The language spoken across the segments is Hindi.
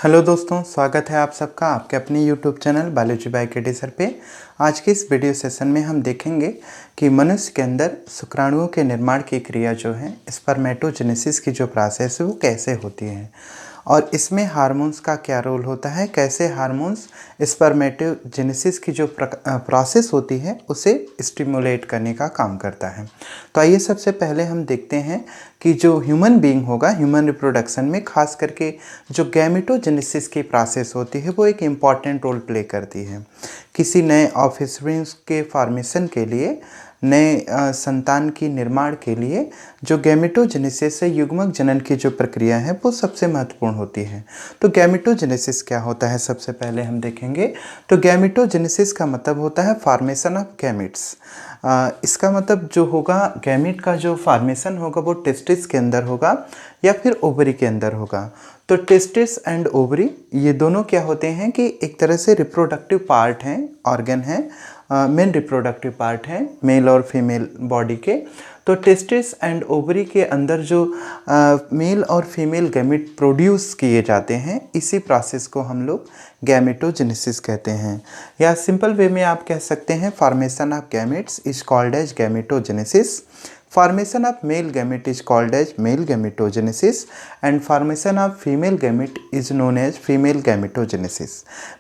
हेलो दोस्तों, स्वागत है आप सबका आपके अपने YouTube channel biology by KD sir पे। आज के इस वीडियो सेशन में हम देखेंगे कि मनुष्य के अंदर शुक्राणुओं के निर्माण की क्रिया जो है स्पर्मेटोजेनेसिस की जो प्रोसेस है वो कैसे होती है और इसमें हार्मोन्स का क्या रोल होता है, कैसे हार्मोन्स स्पर्मेटोजेनेसिस की जो प्रोसेस होती है उसे स्टिमुलेट करने का काम करता है। तो आइए सबसे पहले हम देखते हैं कि जो ह्यूमन बीइंग होगा, ह्यूमन रिप्रोडक्शन में खास करके जो गैमेटोजेनेसिस की प्रोसेस होती है वो एक इम्पॉर्टेंट रोल प्ले करती है। किसी नए ऑफस्प्रिंग के फॉर्मेशन के लिए, नए संतान की निर्माण के लिए जो गैमेटोजेनेसिस से युग्मक जनन की जो प्रक्रिया है वो सबसे महत्वपूर्ण होती है। तो गैमेटोजेनेसिस क्या होता है सबसे पहले हम देखेंगे। तो गैमेटोजेनेसिस का मतलब होता है फॉर्मेशन ऑफ गैमेट्स। इसका मतलब जो होगा, गैमेट का जो फॉर्मेशन होगा वो टेस्टिस के अंदर होगा या फिर ओवरी के अंदर होगा। तो टेस्टिस एंड ओवरी ये दोनों क्या होते हैं कि एक तरह से रिप्रोडक्टिव पार्ट हैं, ऑर्गन हैं, मेन रिप्रोडक्टिव पार्ट हैं मेल और फीमेल बॉडी के। तो टेस्टिस एंड ओवरी के अंदर जो मेल और फीमेल गैमेट प्रोड्यूस किए जाते हैं, इसी प्रोसेस को हम लोग गैमेटोजेनेसिस कहते हैं। या सिंपल वे में आप कह सकते हैं formation of gametes is called as gametogenesis, formation of male gamete is called as male gametogenesis and formation of female gamete is known as female gametogenesis.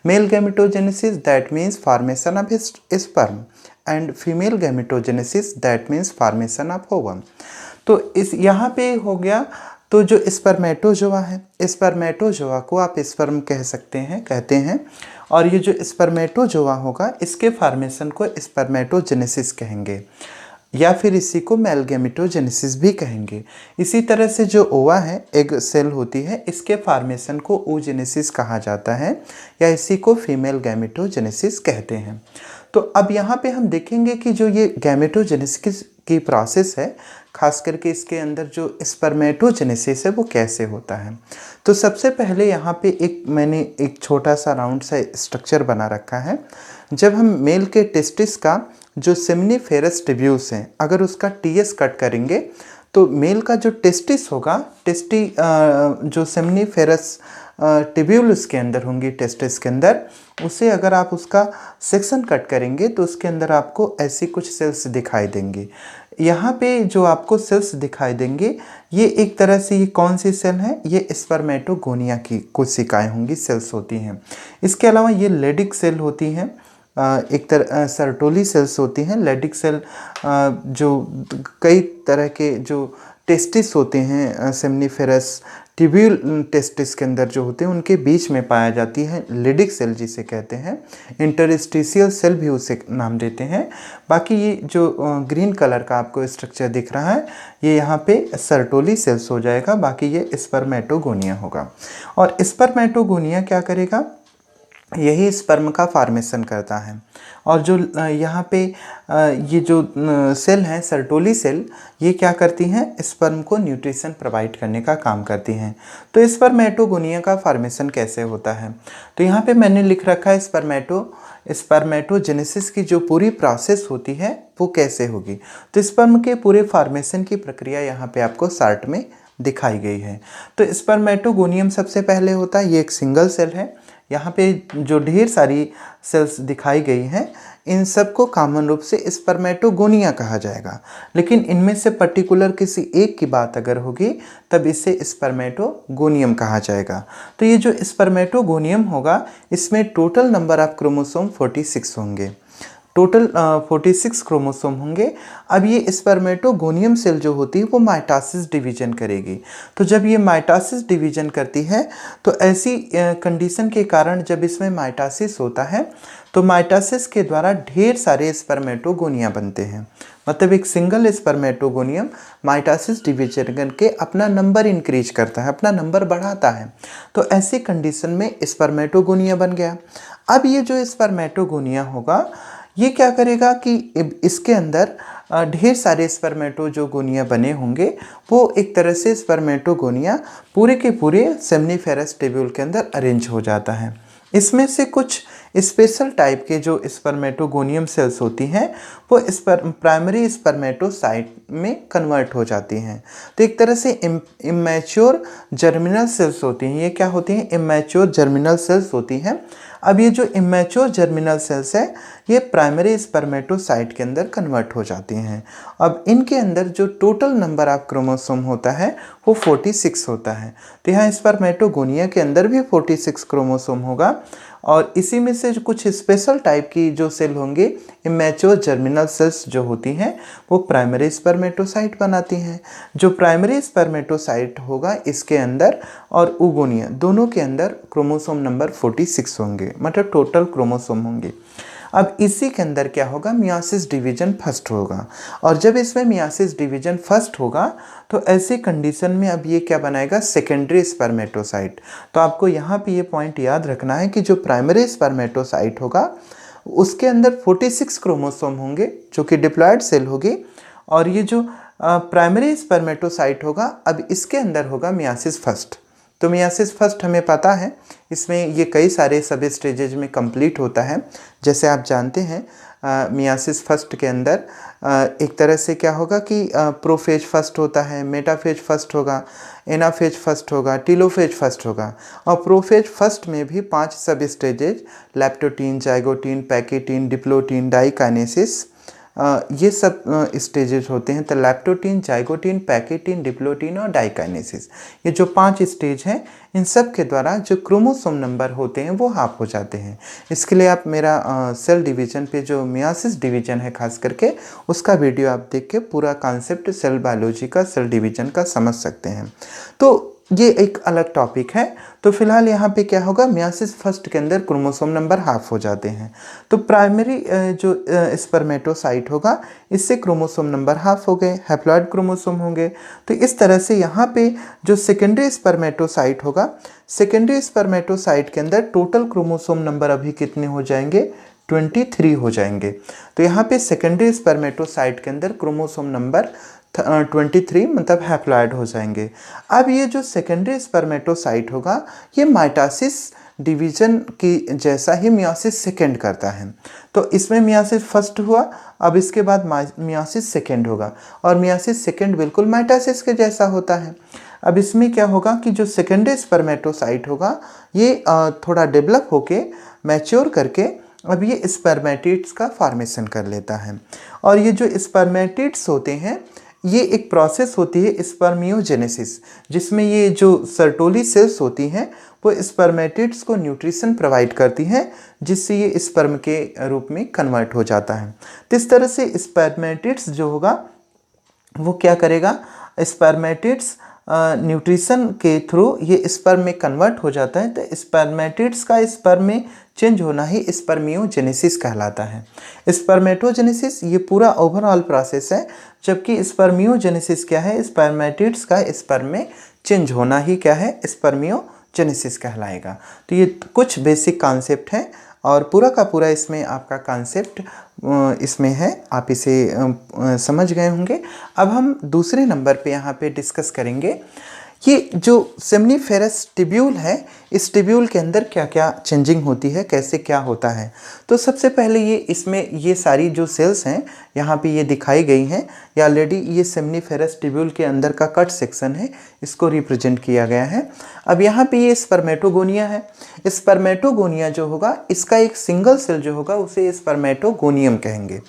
Male gametogenesis that means formation of sperm and female gametogenesis that means formation of ovum. तो इस यहाँ पे हो गया। तो जो स्पर्मेटोजोआ है, स्पर्मेटोजोआ को आप स्पर्म कह सकते हैं, कहते हैं, और ये जो स्पर्मेटोजोआ होगा इसके फॉर्मेशन को स्पर्मेटोजेनेसिस कहेंगे या फिर इसी को मेल गैमेटोजेनेसिस भी कहेंगे। इसी तरह से जो ओवा है, एग सेल होती है, इसके फॉर्मेशन को oogenesis कहा जाता है या इसी को फीमेल गैमेटोजेनेसिस कहते हैं। तो अब यहाँ पे हम देखेंगे कि जो ये गैमेटोजेनेसिस की प्रोसेस है, खास करके इसके अंदर जो स्पर्मेटोजेनेसिस है वो कैसे होता है। तो सबसे पहले यहाँ पे मैंने एक छोटा सा राउंड सा स्ट्रक्चर बना रखा है। जब हम मेल के टेस्टिस का जो सेमनीफेरस टिब्यूल्स हैं, अगर उसका टीएस कट करेंगे तो मेल का जो टेस्टिस होगा, जो सेमनीफेरस टिब्यूल उसके अंदर होंगी टेस्टिस के अंदर, उसे अगर आप उसका सेक्शन कट करेंगे तो उसके अंदर आपको ऐसी कुछ सेल्स दिखाई देंगी। यहाँ पे जो आपको सेल्स दिखाई देंगे ये एक तरह से, ये कौन सी सेल है, ये स्पर्मेटोगोनिया की कोशिकाएं होंगी, सेल्स होती हैं। इसके अलावा ये लेडिक सेल होती हैं, एक तरह सर्टोली सेल्स होती हैं। लेडिक सेल जो कई तरह के जो टेस्टिस होते हैं सेमनीफेरस टिब्यूल टेस्टिस के अंदर जो होते हैं उनके बीच में पाया जाती है लेडिक सेल जिसे कहते हैं। इंटरस्टिशियल सेल भी उसे नाम देते हैं। बाकी ये जो ग्रीन कलर का आपको स्ट्रक्चर दिख रहा है ये यहाँ पे सर्टोली सेल्स हो जाएगा, बाकी ये स्पर्मेटोगोनिया होगा। और स्पर्मेटोगोनिया क्या करेगा, यही स्पर्म का फॉर्मेशन करता है। और जो यहाँ पे ये जो सेल हैं सर्टोली सेल, ये क्या करती हैं, स्पर्म को न्यूट्रिशन प्रोवाइड करने का काम करती हैं। तो स्पर्मेटोगोनिया का फॉर्मेशन कैसे होता है, तो यहाँ पे मैंने लिख रखा है स्पर्मेटोजेनेसिस की जो पूरी प्रोसेस होती है वो कैसे होगी। तो स्पर्म के पूरे फॉर्मेशन की प्रक्रिया यहाँ पे आपको चार्ट में दिखाई गई है। तो स्पर्मेटोगोनियम सबसे पहले होता है, ये एक सिंगल सेल है। यहाँ पे जो ढेर सारी सेल्स दिखाई गई हैं इन सब को कॉमन रूप से स्पर्मेटोगोनिया कहा जाएगा, लेकिन इनमें से पर्टिकुलर किसी एक की बात अगर होगी तब इसे स्पर्मेटोगोनियम कहा जाएगा। तो ये जो स्पर्मेटोगोनियम होगा इसमें टोटल नंबर ऑफ क्रोमोसोम 46 होंगे, टोटल 46 क्रोमोसोम होंगे। अब ये स्पर्मेटोगोनियम सेल जो होती है वो माइटोसिस डिवीजन करेगी। तो जब ये माइटोसिस डिवीजन करती है तो ऐसी कंडीशन के कारण जब इसमें माइटोसिस होता है तो माइटोसिस के द्वारा ढेर सारे स्पर्मेटोगोनिया बनते हैं। मतलब एक सिंगल स्पर्मेटोगोनियम माइटोसिस डिवीजन करके अपना नंबर इंक्रीज करता है, अपना नंबर बढ़ाता है। तो ऐसी कंडीशन में स्पर्मेटोगोनिया बन गया। अब ये जो स्पर्मेटोगोनिया होगा ये क्या करेगा कि इसके अंदर ढेर सारे स्पर्मेटोजोगोनिया बने होंगे, वो एक तरह से स्पर्मेटोगोनिया पूरे के पूरे सेमनीफेरस टिब्यूल के अंदर अरेंज हो जाता है। इसमें से कुछ स्पेशल टाइप के जो स्पर्मेटोगोनियम सेल्स होती हैं वो प्राइमरी स्पर्मेटोसाइट में कन्वर्ट हो जाती हैं। तो एक तरह से इमैच्योर जर्मिनल सेल्स होती हैं। ये क्या होती हैं? इमैच्योर जर्मिनल सेल्स होती हैं। अब ये जो इमैच्योर जर्मिनल सेल्स है ये प्राइमरी स्पर्मेटोसाइट के अंदर कन्वर्ट हो जाती हैं। अब इनके अंदर जो टोटल नंबर ऑफ क्रोमोसोम होता है वो 46 होता है। तो यहाँ स्पर्मेटोगोनिया के अंदर भी 46 क्रोमोसोम होगा और इसी में से कुछ स्पेशल टाइप की जो सेल होंगे इमैच्योर जर्मिनल सेल्स जो होती हैं वो प्राइमरी स्पर्मेटोसाइट बनाती हैं। जो प्राइमरी स्पर्मेटोसाइट होगा इसके अंदर और ओगोनिया दोनों के अंदर क्रोमोसोम नंबर 46 होंगे, मतलब टोटल क्रोमोसोम होंगे। अब इसी के अंदर क्या होगा? मियोसिस डिवीजन फर्स्ट होगा और जब इसमें मियोसिस डिवीजन फर्स्ट होगा तो ऐसे कंडीशन में अब ये क्या बनाएगा? Secondary spermatocyte. तो आपको यहाँ पे ये पॉइंट याद रखना है कि जो प्राइमरी स्पर्मेटोसाइट होगा उसके अंदर 46 क्रोमोसोम होंगे जो कि डिप्लॉयड सेल होगी और ये जो प्राइमरी स्पर्मेटोसाइट होगा अब इसके अंदर होगा मियोसिस फर्स्ट। तो मियोसिस फर्स्ट हमें पता है इसमें ये कई सारे सब स्टेजेज में कंप्लीट होता है। जैसे आप जानते हैं मियोसिस फर्स्ट के अंदर एक तरह से क्या होगा कि प्रोफेज फर्स्ट होता है, मेटाफेज फर्स्ट होगा, एनाफेज फर्स्ट होगा, टीलोफेज फर्स्ट होगा और प्रोफेज फर्स्ट में भी 5 सब stages leptotene, zygotene, pachytene, diplotene, diakinesis ये सब स्टेजेस होते हैं। तो लैप्टोटीन, जाइगोटीन, पैकेटीन, डिप्लोटीन और डाइकाइनेसिस ये जो 5 स्टेज हैं इन सब के द्वारा जो क्रोमोसोम नंबर होते हैं वो हाफ हो जाते हैं। इसके लिए आप मेरा सेल डिवीजन पे जो मियोसिस डिवीजन है खास करके उसका वीडियो आप देख के पूरा कॉन्सेप्ट सेल बायोलॉजी का, सेल डिवीजन का समझ सकते हैं। तो ये एक अलग टॉपिक है। तो फिलहाल यहाँ पे क्या होगा? मियोसिस फर्स्ट के अंदर क्रोमोसोम नंबर हाफ हो जाते हैं। तो प्राइमरी जो स्पर्मेटोसाइट होगा इससे क्रोमोसोम नंबर हाफ हो गए, हैप्लॉइड क्रोमोसोम होंगे। तो इस तरह से यहाँ पे जो सेकेंडरी स्पर्मेटोसाइट होगा, सेकेंडरी स्पर्मेटोसाइट के अंदर टोटल क्रोमोसोम नंबर अभी कितने हो जाएंगे? 23 हो जाएंगे। तो यहाँ पे सेकेंडरी स्पर्मेटोसाइट के अंदर क्रोमोसोम नंबर 23 मतलब हैप्लॉइड हो जाएंगे। अब ये जो सेकेंडरी स्पर्मेटोसाइट होगा ये माइटोसिस डिवीजन की जैसा ही मियोसिस सेकेंड करता है। तो इसमें मियोसिस फर्स्ट हुआ, अब इसके बाद मियोसिस सेकेंड होगा और मियोसिस सेकेंड बिल्कुल माइटोसिस के जैसा होता है। अब इसमें क्या होगा कि जो सेकेंडरी स्पर्मेटोसाइट होगा ये थोड़ा डेवलप होके मैच्योर करके अब ये स्पर्मेटिड्स का फॉर्मेशन कर लेता है और ये जो स्पर्मेटिड्स होते हैं ये एक प्रोसेस होती है स्पर्मियोजेनेसिस, जिसमें ये जो सर्टोली सेल्स होती हैं वो स्पर्मेटिड्स को न्यूट्रिशन प्रोवाइड करती हैं जिससे ये स्पर्म के रूप में कन्वर्ट हो जाता है। तो इस तरह से स्पर्मेटिड्स जो होगा वो क्या करेगा? स्पर्मेटिड्स न्यूट्रिशन के थ्रू ये स्पर्म में कन्वर्ट हो जाता है। तो स्पर्मेटिड्स का स्पर्म में चेंज होना ही स्पर्मियोजेनेसिस कहलाता है। स्पर्मेटोजेनेसिस ये पूरा ओवरऑल प्रोसेस है, जबकि स्पर्मियोजेनेसिस क्या है? स्पर्मेटिड्स का स्पर्म में चेंज होना ही क्या है? स्पर्मियोजेनेसिस कहलाएगा। तो ये कुछ बेसिक कॉन्सेप्ट हैं और पूरा का पूरा इसमें आपका कॉन्सेप्ट इसमें है, आप इसे समझ गए होंगे। अब हम दूसरे नंबर पे यहाँ पे डिस्कस करेंगे ये जो सेमनीफेरस टिब्यूल है, इस टिब्यूल के अंदर क्या क्या चेंजिंग होती है, कैसे क्या होता है। तो सबसे पहले ये इसमें ये सारी जो सेल्स हैं यहाँ पे ये दिखाई गई हैं, ये ऑलरेडी ये सेमनीफेरस टिब्यूल के अंदर का कट सेक्शन है, इसको रिप्रेजेंट किया गया है। अब यहाँ पे ये स्पर्मेटोगोनिया है। स्पर्मेटोगोनिया जो होगा इसका एक सिंगल सेल जो होगा उसे स्पर्मेटोगोनियम कहेंगे।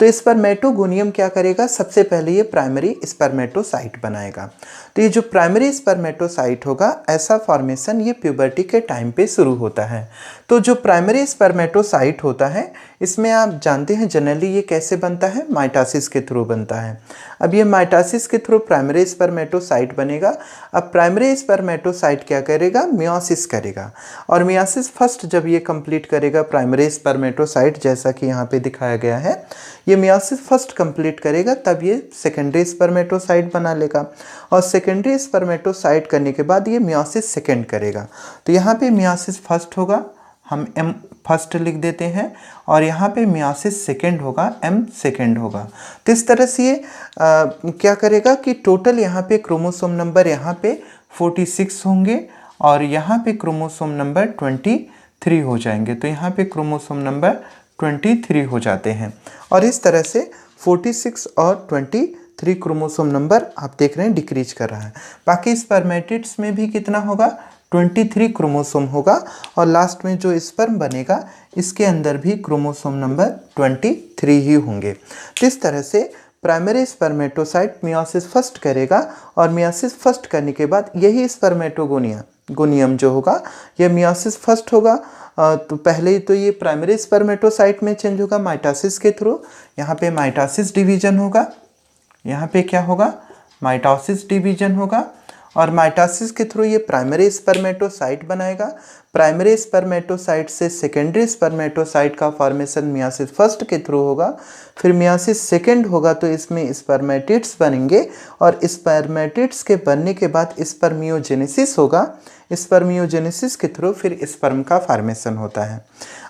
तो स्पर्मेटोगोनियम क्या करेगा? सबसे पहले ये प्राइमरी स्पर्मेटोसाइट बनाएगा। तो ये जो प्राइमरी स्पर्मेटोसाइट होगा ऐसा फॉर्मेशन ये प्यूबर्टी के टाइम पे शुरू होता है। तो जो प्राइमरी स्पर्मेटोसाइट होता है इसमें आप जानते हैं जनरली ये कैसे बनता है? माइटोसिस के थ्रू बनता है। अब ये माइटोसिस के थ्रू प्राइमरी स्पर्मेटोसाइट बनेगा। अब प्राइमरी स्पर्मेटोसाइट क्या करेगा? मियोसिस करेगा और मियोसिस फर्स्ट जब ये कंप्लीट करेगा प्राइमरी स्पर्मेटोसाइट, जैसा कि यहाँ पे दिखाया गया है, ये मियोसिस फर्स्ट कंप्लीट करेगा तब ये सेकेंडरी स्पर्मेटोसाइट बना लेगा और सेकेंडरी स्पर्मेटोसाइट करने के बाद ये मियोसिस सेकेंड करेगा। तो यहाँ पे मियोसिस फर्स्ट होगा, हम एम फर्स्ट लिख देते हैं और यहाँ पे मियोसिस सेकेंड होगा, एम सेकेंड होगा। तो इस तरह से ये क्या करेगा कि टोटल यहाँ पे क्रोमोसोम नंबर यहाँ पे 46 होंगे और यहाँ पे क्रोमोसोम नंबर 3 हो जाएंगे। तो यहाँ पे क्रोमोसोम नंबर 23 हो जाते हैं और इस तरह से 46 और 23 क्रोमोसोम नंबर आप देख रहे हैं डिक्रीज कर रहा है। बाकी स्पर्मेटिड्स में भी कितना होगा, 23 क्रोमोसोम होगा और लास्ट में जो स्पर्म बनेगा इसके अंदर भी क्रोमोसोम नंबर 23 ही होंगे। तो इस तरह से प्राइमरी स्पर्मेटोसाइट मियोसिस फर्स्ट करेगा और मियोसिस फर्स्ट करने के बाद यही स्पर्मेटोगोनियम जो होगा यह मियोसिस फर्स्ट होगा। तो पहले ही तो ये प्राइमरी स्पर्मेटोसाइट में चेंज होगा माइटोसिस के थ्रू। यहाँ पे माइटोसिस डिवीजन होगा, यहाँ पे क्या होगा, माइटोसिस डिवीजन होगा और माइटोसिस के थ्रू ये प्राइमरी स्पर्मेटोसाइट बनाएगा। प्राइमरी स्पर्मेटोसाइट से सेकेंडरी स्पर्मेटोसाइट का फॉर्मेशन मियोसिस फर्स्ट के थ्रू होगा। फिर मियोसिस सेकेंड होगा तो इसमें स्पर्मेटिड्स बनेंगे और स्पर्मेटिड्स के बनने के बाद स्पर्मियोजेनेसिस होगा। स्पर्मियोजेनेसिस के थ्रू फिर स्पर्म का फॉर्मेशन होता है।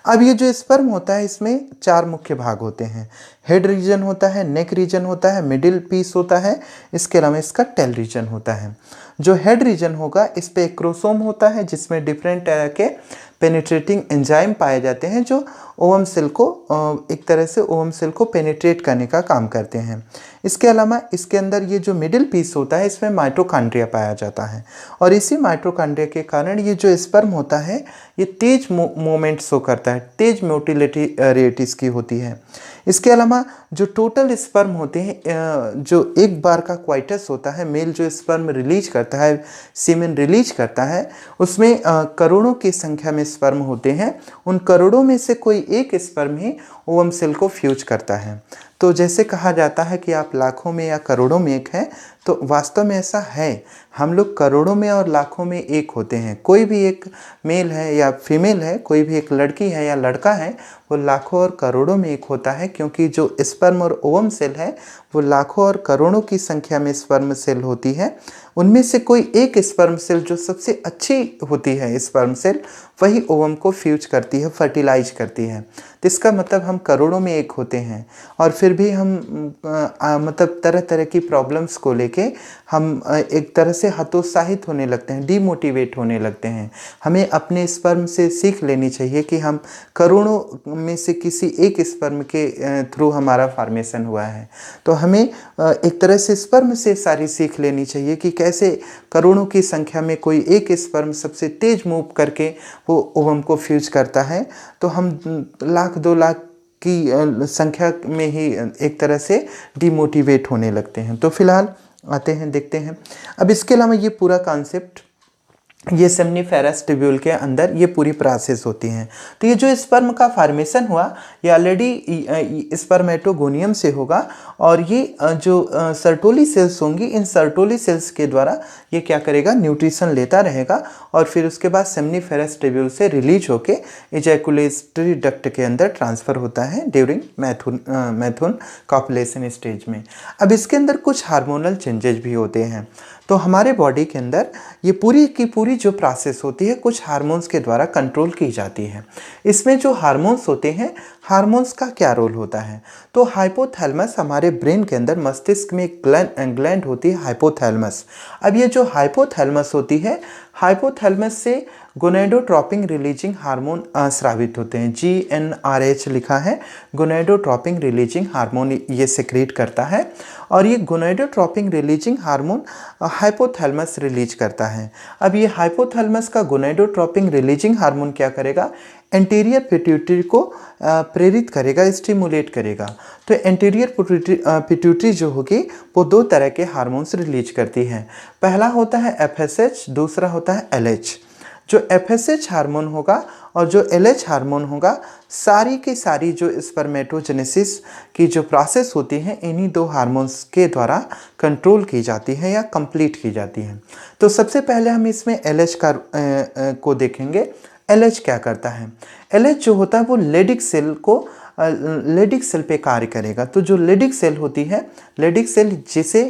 अब ये जो स्पर्म होता है इसमें 4 मुख्य भाग होते हैं। हेड रीजन होता है, नेक रीजन होता है, मिडिल पीस होता है, इसके अलावा इसका टेल रीजन होता है। जो हेड रीजन होगा इस पे एक्रोसोम होता है जिसमें डिफरेंट तरह के पेनिट्रेटिंग एंजाइम पाए जाते हैं जो ओवम सेल को एक तरह से ओवम सेल को पेनिट्रेट करने का काम करते हैं। इसके अलावा इसके अंदर ये जो मिडिल पीस होता है इसमें माइटोकॉन्ड्रिया पाया जाता है और इसी माइटोकॉन्ड्रिया के कारण ये जो स्पर्म होता है ये तेज मूवमेंट शो करता है, तेज मोटिलिटी रेट इसकी होती है। इसके अलावा जो टोटल स्पर्म होते हैं, जो एक बार का क्वाइटस होता है, मेल जो स्पर्म रिलीज करता है, सीमेन रिलीज करता है, उसमें करोड़ों की संख्या में स्पर्म होते हैं। उन करोड़ों में से कोई एक स्पर्म ही ओवम सेल को फ्यूज करता है। तो जैसे कहा जाता है कि आप लाखों में या करोड़ों में एक हैं, तो वास्तव में ऐसा है। हम लोग करोड़ों में और लाखों में एक होते हैं। कोई भी एक मेल है या फीमेल है, कोई भी एक लड़की है या लड़का है, वो लाखों और करोड़ों में एक होता है क्योंकि जो स्पर्म और ओवम सेल है वो लाखों और करोड़ों की संख्या में स्पर्म सेल होती है। उनमें से कोई एक स्पर्म सेल जो सबसे अच्छी होती है स्पर्म सेल, वही ओवम को फ्यूज करती है, फर्टिलाइज करती है। तो इसका मतलब हम करोड़ों में एक होते हैं और फिर भी हम मतलब तरह तरह की प्रॉब्लम्स को लेके हम एक तरह से हतोत्साहित होने लगते हैं, डीमोटिवेट होने लगते हैं। हमें अपने स्पर्म से सीख लेनी चाहिए कि हम करोड़ों में से किसी एक स्पर्म के थ्रू हमारा फॉर्मेशन हुआ है। तो हमें एक तरह से स्पर्म से सारी सीख लेनी चाहिए कि कैसे करोड़ों की संख्या में कोई एक स्पर्म सबसे तेज मूव करके वो ओवम को फ्यूज करता है। तो हम लाख 2 लाख की संख्या में ही एक तरह से डिमोटिवेट होने लगते हैं। तो फिलहाल आते हैं, देखते हैं। अब इसके अलावा ये पूरा कॉन्सेप्ट ये सेमनीफेरस ट्यूब्यूल के अंदर ये पूरी प्रोसेस होती हैं। तो ये जो स्पर्म का फॉर्मेशन हुआ ये ऑलरेडी स्पर्मेटोगोनियम से होगा और ये जो सर्टोली सेल्स होंगी, इन सर्टोली सेल्स के द्वारा ये क्या करेगा, न्यूट्रिशन लेता रहेगा और फिर उसके बाद सेमनीफेरस ट्यूब्यूल से रिलीज होके इजैकुलेटरी डक्ट के अंदर ट्रांसफ़र होता है ड्यूरिंग मैथुन कॉपुलेशन स्टेज में। अब इसके अंदर कुछ हार्मोनल चेंजेस भी होते हैं। तो हमारे बॉडी के अंदर ये पूरी की पूरी जो प्रोसेस होती है कुछ हार्मोन्स के द्वारा कंट्रोल की जाती है। इसमें जो हार्मोन्स होते हैं, हार्मोन्स का क्या रोल होता है, तो हाइपोथैलेमस हमारे ब्रेन के अंदर मस्तिष्क में एक ग्लैंड होती है हाइपोथैलेमस। अब ये जो हाइपोथैलेमस होती है, हाइपोथैलेमस से गोनेडोट्रोपिन रिलीजिंग हार्मोन स्रावित होते हैं। GnRH लिखा है, गोनेडोट्रोपिन रिलीजिंग हार्मोन ये सेक्रेट करता है और ये gonadotropin releasing hormone hypothalamus release करता है। अब ये हाइपोथैलेमस का गोनेडोट्रोपिन रिलीजिंग हार्मोन क्या करेगा, एंटीरियर पिट्यूटरी को प्रेरित करेगा, स्टिमुलेट करेगा। तो एंटीरियर पिट्यूटरी जो होगी वो 2 तरह के हार्मोन्स रिलीज करती है। पहला होता है FSH, दूसरा होता है LH। जो FSH हार्मोन होगा और जो LH हार्मोन होगा, सारी की सारी जो स्पर्मेटोजेनेसिस की जो प्रोसेस होती है इन्हीं 2 हार्मोन्स के द्वारा कंट्रोल की जाती है या कंप्लीट की जाती है। तो सबसे पहले हम इसमें LH को देखेंगे। LH क्या करता है, LH जो होता है वो लेडिक सेल पे कार्य करेगा। तो जो लेडिक सेल होती है, लेडिक सेल जिसे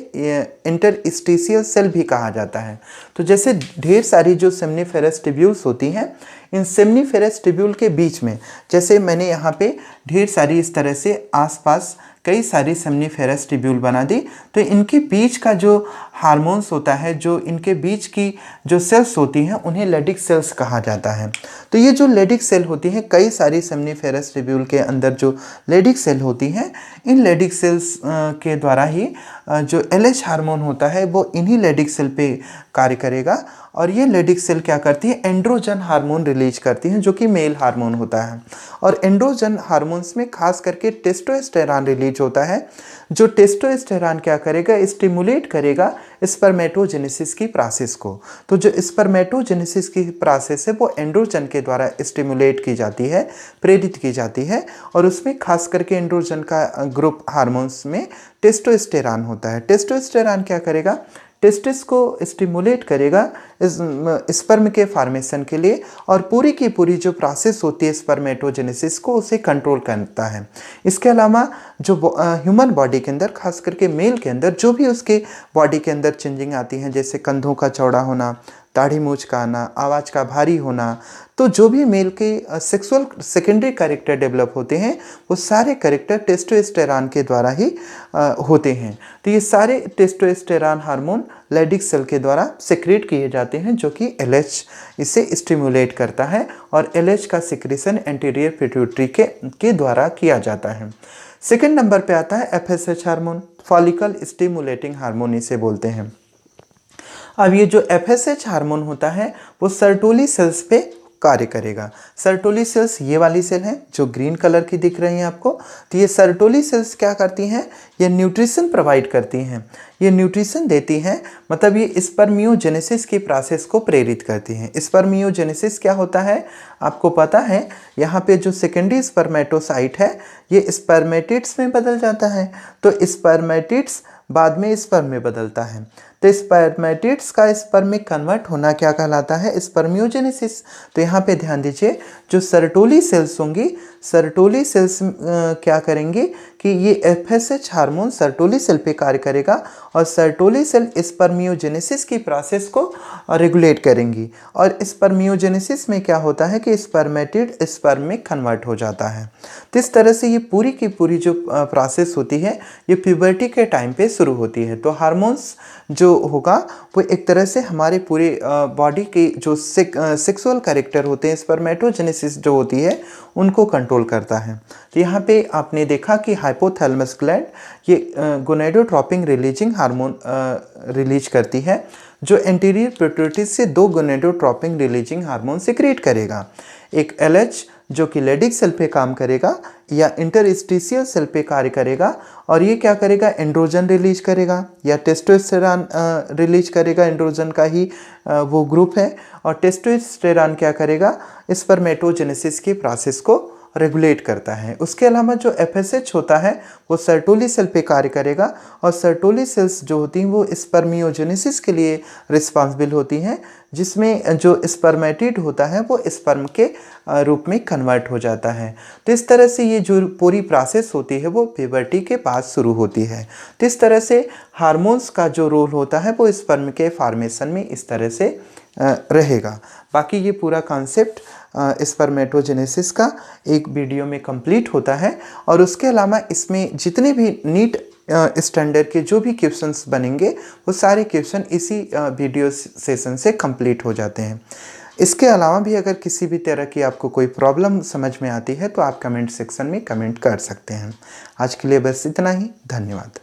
इंटरस्टिशियल सेल भी कहा जाता है। तो जैसे ढेर सारी जो सेमनीफेरस ट्यूब्यूल्स होती हैं, इन सेमनीफेरस ट्यूब्यूल के बीच में, जैसे मैंने यहाँ पे ढेर सारी इस तरह से आसपास कई सारी सेमनीफेरस ट्यूब्यूल बना दी, तो इनके बीच का जो हार्मोन्स होता है जो इनके बीच की जो सेल्स होती हैं उन्हें लेडिक सेल्स कहा जाता है। तो ये जो लेडिक सेल होती हैं, कई सारी सेमनीफेरस ट्यूब्यूल के अंदर जो लेडिक सेल होती हैं, इन लेडिक सेल्स के द्वारा ही जो LH हार्मोन होता है वो इन्हीं लेडिक सेल पे कार्य करेगा। और ये लेडिक सेल क्या करती है, एंड्रोजन हार्मोन रिलीज करती हैं जो कि मेल हार्मोन होता है। और एंड्रोजन हार्मोन्स में खास करके टेस्टोस्टेरॉन रिलीज होता है, जो टेस्टोस्टेरॉन क्या करेगा, स्टिमुलेट करेगा स्पर्मेटोजेनेसिस की प्रोसेस को। तो जो स्पर्मेटोजेनेसिस की प्रोसेस है वो एंड्रोजन के द्वारा स्टिमुलेट की जाती है, प्रेरित की जाती है। और उसमें खास करके एंड्रोजन का ग्रुप हार्मोन्स में टेस्टोस्टेरॉन होता है। टेस्टोस्टेरॉन क्या करेगा, टेस्टिस को स्टिमुलेट करेगा स्पर्म के फॉर्मेशन के लिए, और पूरी की पूरी जो प्रोसेस होती है स्पर्मेटोजेनेसिस को, उसे कंट्रोल करता है। इसके अलावा जो ह्यूमन बॉडी के अंदर, खास करके मेल के अंदर, जो भी उसके बॉडी के अंदर चेंजिंग आती हैं, जैसे कंधों का चौड़ा होना, दाढ़ी मूंछ का आना, आवाज़ का भारी होना, तो जो भी मेल के सेक्सुअल सेकेंडरी कैरेक्टर डेवलप होते हैं वो सारे कैरेक्टर टेस्टोस्टेरॉन के द्वारा ही होते हैं। तो ये सारे टेस्टोस्टेरॉन हार्मोन लेडिक सेल के द्वारा सिक्रेट किए जाते हैं, जो कि LH इसे स्टिमुलेट करता है। और LH का सिक्रेशन एंटीरियर पिट्यूटरी के द्वारा किया जाता है। सेकेंड नंबर पे आता है FSH hormone, follicle stimulating hormone इसे बोलते हैं। अब ये जो FSH हार्मोन होता है वो सर्टोली सेल्स पे कार्य करेगा। सर्टोली सेल्स ये वाली सेल है जो ग्रीन कलर की दिख रही हैं आपको। तो ये सर्टोली सेल्स क्या करती हैं, ये न्यूट्रिशन प्रोवाइड करती हैं, ये न्यूट्रिशन देती हैं, मतलब ये स्पर्मियोजेनेसिस की प्रोसेस को प्रेरित करती हैं। स्पर्मियोजेनेसिस क्या होता है आपको पता है, यहाँ पे जो सेकेंडरी स्पर्मेटोसाइट है ये स्पर्मेटिड्स में बदल जाता है, तो स्पर्मेटिड्स बाद में स्पर्म में बदलता है। तो स्पर्मेटिड्स का स्पर्म में कन्वर्ट होना क्या कहलाता है, स्पर्मियोजेनेसिस। तो यहाँ पे ध्यान दीजिए, जो सर्टोली सेल्स होंगी, सर्टोली सेल्स क्या करेंगे कि ये FSH हार्मोन सर्टोली सेल पे कार्य करेगा, और सर्टोली सेल स्पर्मियोजेनेसिस की प्रोसेस को रेगुलेट करेंगी। और स्पर्मियोजेनेसिस में क्या होता है कि स्पर्मेटिड स्पर्म में कन्वर्ट हो जाता है। तो इस तरह से ये पूरी की पूरी जो प्रोसेस होती है ये प्यूबर्टी के टाइम पे शुरू होती है। तो हार्मोन्स जो होगा वो एक तरह से हमारे पूरे बॉडी के जो सेक्सुअल कैरेक्टर होते हैं, स्पर्मेटोजेनेसिस जो होती है, उनको कंट्रोल करता है। तो यहाँ पे आपने देखा कि हाइपोथैलेमस ग्लैंड ये गोनेडोट्रोपिन रिलीजिंग हार्मोन रिलीज करती है, जो एंटीरियर पिट्यूटरी से 2 गोनेडोट्रोपिन रिलीजिंग हार्मोन सिक्रेट करेगा। एक LH जो कि लेडिक सेल पे काम करेगा या इंटरस्टिशियल सेल पे कार्य करेगा, और ये क्या करेगा, एंड्रोजन रिलीज करेगा या टेस्टोस्टेरॉन रिलीज करेगा। एंड्रोजन का ही वो ग्रुप है। और टेस्टोस्टेरॉन क्या करेगा, स्पर्मेटोजेनेसिस की प्रोसेस को रेगुलेट करता है। उसके अलावा जो FSH होता है वो सर्टोली सेल पे कार्य करेगा, और सर्टोली सेल्स जो होती हैं वो स्पर्मियोजेनेसिस के लिए रिस्पॉन्सिबल होती हैं, जिसमें जो स्पर्मेटिड होता है वो स्पर्म के रूप में कन्वर्ट हो जाता है। तो इस तरह से ये जो पूरी प्रोसेस होती है वो प्यूबर्टी के पास शुरू होती है। तो इस तरह से हार्मोन्स का जो रोल होता है वो स्पर्म के फॉर्मेशन में इस तरह से रहेगा। बाकी ये पूरा कॉन्सेप्ट स्पर्मेटोजेनेसिस का एक वीडियो में कंप्लीट होता है। और उसके अलावा इसमें जितने भी नीट स्टैंडर्ड के जो भी क्वेश्चंस बनेंगे वो सारे क्वेश्चन इसी वीडियो सेशन से कंप्लीट हो जाते हैं। इसके अलावा भी अगर किसी भी तरह की आपको कोई प्रॉब्लम समझ में आती है तो आप कमेंट सेक्शन में कमेंट कर सकते हैं। आज के लिए बस इतना ही, धन्यवाद।